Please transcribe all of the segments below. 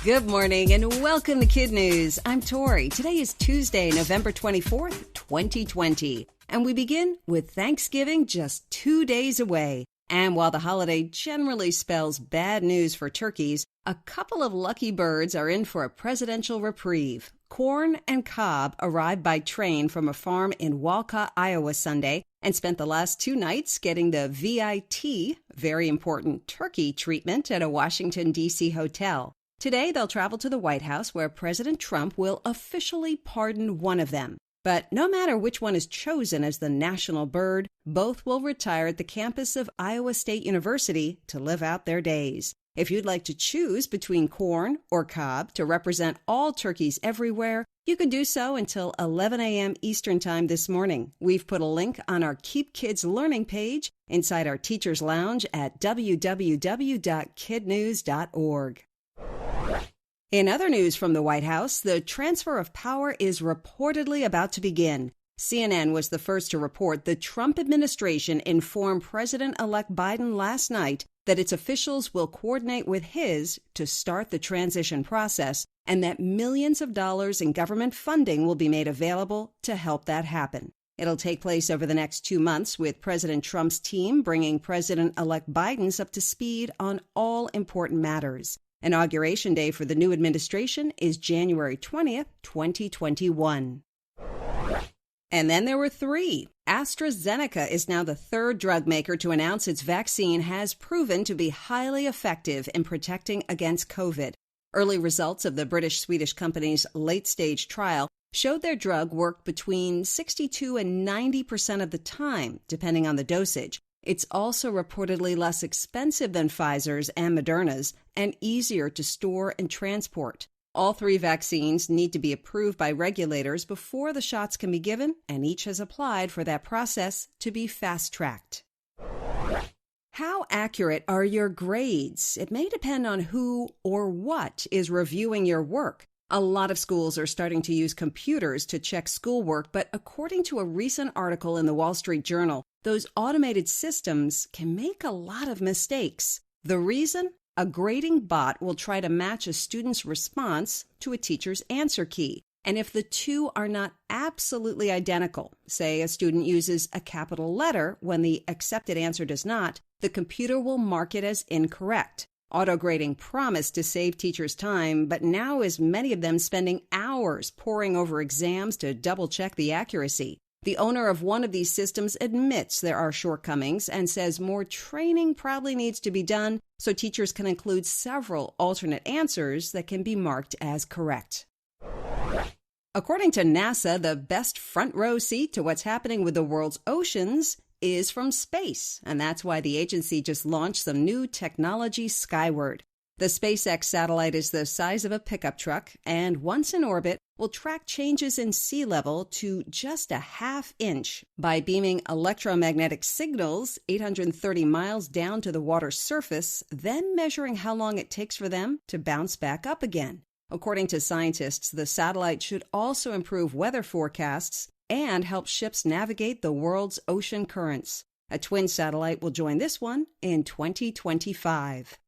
Good morning and welcome to KidNuz. I'm Tori. Today is Tuesday, November 24th, 2020. And we begin with Thanksgiving just 2 days away. And while the holiday generally spells bad news for turkeys, a couple of lucky birds are in for a presidential reprieve. Corn and Cobb arrived by train from a farm in Walcott, Iowa Sunday and spent the last 2 nights getting the VIT, very important turkey treatment at a Washington, D.C. hotel. Today, they'll travel to the White House where President Trump will officially pardon one of them. But no matter which one is chosen as the national bird, both will retire at the campus of Iowa State University to live out their days. If you'd like to choose between corn or cob to represent all turkeys everywhere, you can do so until 11 a.m. Eastern Time this morning. We've put a link on our Keep Kids Learning page inside our Teacher's Lounge at www.kidnuz.org. In other news from the White House, the transfer of power is reportedly about to begin. CNN was the first to report the Trump administration informed President-elect Biden last night that its officials will coordinate with his to start the transition process and that millions of dollars in government funding will be made available to help that happen. It'll take place over the next 2 months with President Trump's team bringing President-elect Biden's up to speed on all important matters. Inauguration day for the new administration is January 20th, 2021. And then there were 3. AstraZeneca is now the 3rd drug maker to announce its vaccine has proven to be highly effective in protecting against COVID. Early results of the British-Swedish company's late-stage trial showed their drug worked between 62 and 90% of the time, depending on the dosage. It's also reportedly less expensive than Pfizer's and Moderna's and easier to store and transport. All 3 vaccines need to be approved by regulators before the shots can be given, and each has applied for that process to be fast-tracked. How accurate are your grades? It may depend on who or what is reviewing your work. A lot of schools are starting to use computers to check schoolwork, but according to a recent article in the Wall Street Journal, those automated systems can make a lot of mistakes. The reason? A grading bot will try to match a student's response to a teacher's answer key. And if the two are not absolutely identical, say a student uses a capital letter when the accepted answer does not, the computer will mark it as incorrect. Auto-grading promised to save teachers time, but now is many of them spending hours poring over exams to double-check the accuracy. The owner of one of these systems admits there are shortcomings and says more training probably needs to be done so teachers can include several alternate answers that can be marked as correct. According to NASA, the best front row seat to what's happening with the world's oceans is from space, and that's why the agency just launched some new technology skyward. The SpaceX satellite is the size of a pickup truck, and once in orbit, will track changes in sea level to just a half inch by beaming electromagnetic signals 830 miles down to the water's surface, then measuring how long it takes for them to bounce back up again. According to scientists, the satellite should also improve weather forecasts and help ships navigate the world's ocean currents. A twin satellite will join this one in 2025.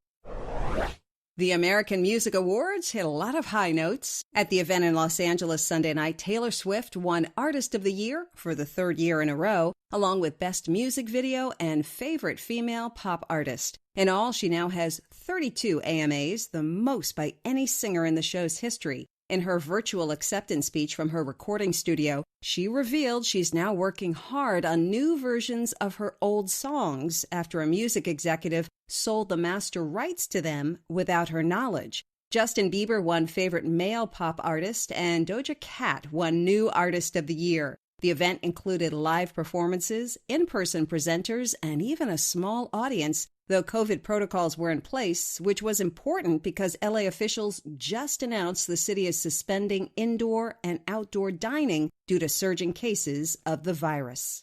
The American Music Awards hit a lot of high notes. At the event in Los Angeles Sunday night, Taylor Swift won Artist of the Year for the 3rd year in a row, along with Best Music Video and Favorite Female Pop Artist. In all, she now has 32 AMAs, the most by any singer in the show's history. In her virtual acceptance speech from her recording studio, she revealed she's now working hard on new versions of her old songs after a music executive sold the master rights to them without her knowledge. Justin Bieber won Favorite Male Pop Artist, and Doja Cat won New Artist of the Year. The event included live performances, in-person presenters, and even a small audience, though COVID protocols were in place, which was important because LA officials just announced the city is suspending indoor and outdoor dining due to surging cases of the virus.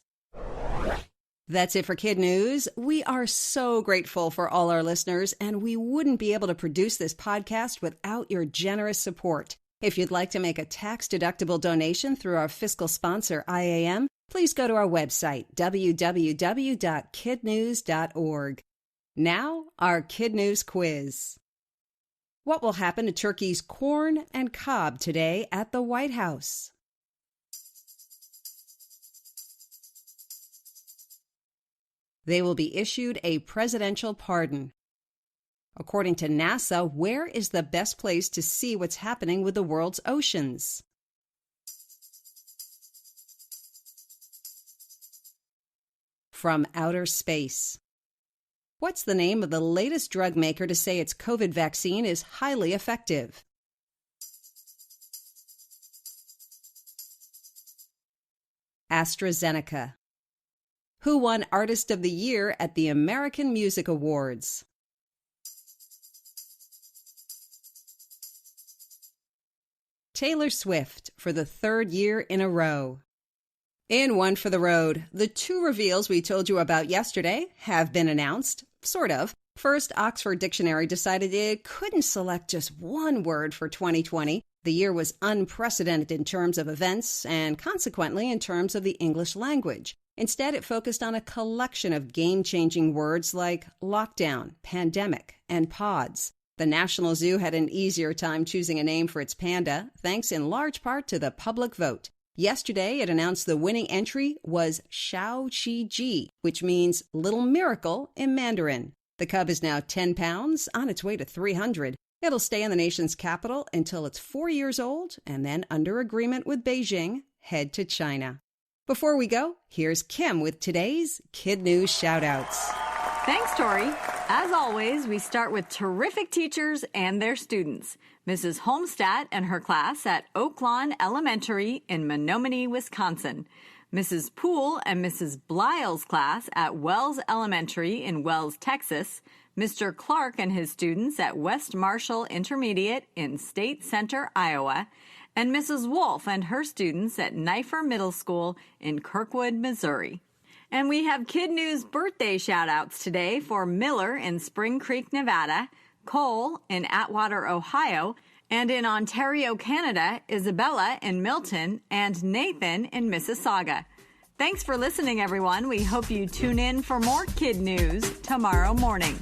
That's it for KidNuz. We are so grateful for all our listeners, and we wouldn't be able to produce this podcast without your generous support. If you'd like to make a tax-deductible donation through our fiscal sponsor, IAM, please go to our website, www.kidnuz.org. Now, our KidNuz quiz. What will happen to turkeys Corn and Cobb today at the White House? They will be issued a presidential pardon. According to NASA, where is the best place to see what's happening with the world's oceans? From outer space. What's the name of the latest drug maker to say its COVID vaccine is highly effective? AstraZeneca. Who won Artist of the Year at the American Music Awards? Taylor Swift for the third year in a row. In One for the Road, the two reveals we told you about yesterday have been announced, sort of. First, Oxford Dictionary decided it couldn't select just one word for 2020. The year was unprecedented in terms of events and consequently in terms of the English language. Instead, it focused on a collection of game-changing words like lockdown, pandemic, and pods. The National Zoo had an easier time choosing a name for its panda, thanks in large part to the public vote. Yesterday, it announced the winning entry was Xiao Qi Ji, which means little miracle in Mandarin. The cub is now 10 pounds, on its way to 300. It'll stay in the nation's capital until it's 4 years old, and then, under agreement with Beijing, head to China. Before we go, here's Kim with today's KidNuz shoutouts. Thanks, Tori. As always, we start with terrific teachers and their students. Mrs. Holmstadt and her class at Oak Lawn Elementary in Menominee, Wisconsin. Mrs. Poole and Mrs. Blyle's class at Wells Elementary in Wells, Texas. Mr. Clark and his students at West Marshall Intermediate in State Center, Iowa. And Mrs. Wolf and her students at Knifer Middle School in Kirkwood, Missouri. And we have KidNuz birthday shout-outs today for Miller in Spring Creek, Nevada, Cole in Atwater, Ohio, and in Ontario, Canada, Isabella in Milton, and Nathan in Mississauga. Thanks for listening, everyone. We hope you tune in for more KidNuz tomorrow morning.